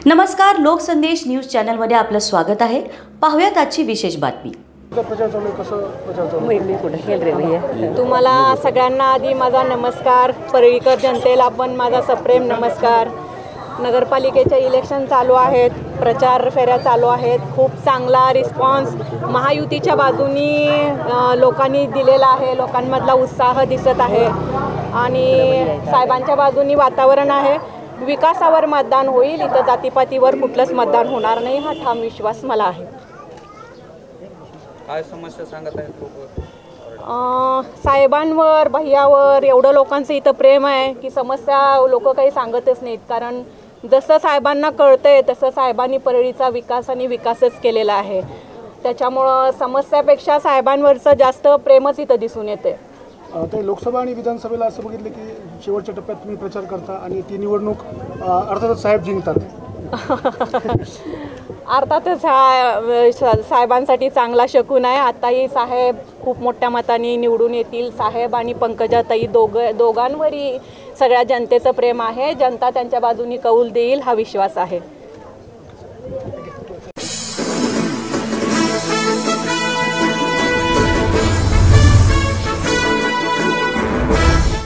नमस्कार, लोकसंदेश न्यूज चॅनलमध्ये आपलं स्वागत आहे। पाहूयात आजची विशेष बातमी। तुम्हाला सगळ्यांना आधी माझा नमस्कार, परळीकर जनतेला पण माझा सप्रेम नमस्कार। नगरपालिकेचे इलेक्शन चालू आहेत, प्रचार फेऱ्या चालू आहेत। खूप चांगला रिस्पॉन्स महायुतीच्या बाजूनी लोकांनी दिलेला आहे। लोकांमधला उत्साह दिसत आहे आणि साहेबांच्या बाजूनी वातावरण आहे। विकासावर मतदान होईल, इथं जातीपातीवर कुठलंच मतदान होणार नाही, हा ठाम विश्वास मला आहे। काय समस्या सांगत आहेत लोक? साहेबांवर, भैयावर एवढं लोकांचं इथं प्रेम आहे की समस्या लोक काही सांगतच नाहीत। कारण जसं साहेबांना कळतंय तसं साहेबांनी परळीचा विकास आणि विकासच केलेला आहे। त्याच्यामुळं समस्यापेक्षा साहेबांवरचं जास्त प्रेमच इथं दिसून येते। ते लोकसभा आणि विधानसभेला असं बघितलं की शेवटच्या टप्प्यात तुम्ही प्रचार करता आणि ती निवडणूक अर्थातच साहेब जिंकतात। अर्थातच हा साहेबांसाठी चांगला शकून आहे। आताही साहेब खूप मोठ्या मताने निवडून येतील। साहेब आणि पंकजाताई दोघांवरही सगळ्या जनतेचं प्रेम आहे। जनता त्यांच्या बाजूनी कौल देईल हा विश्वास आहे।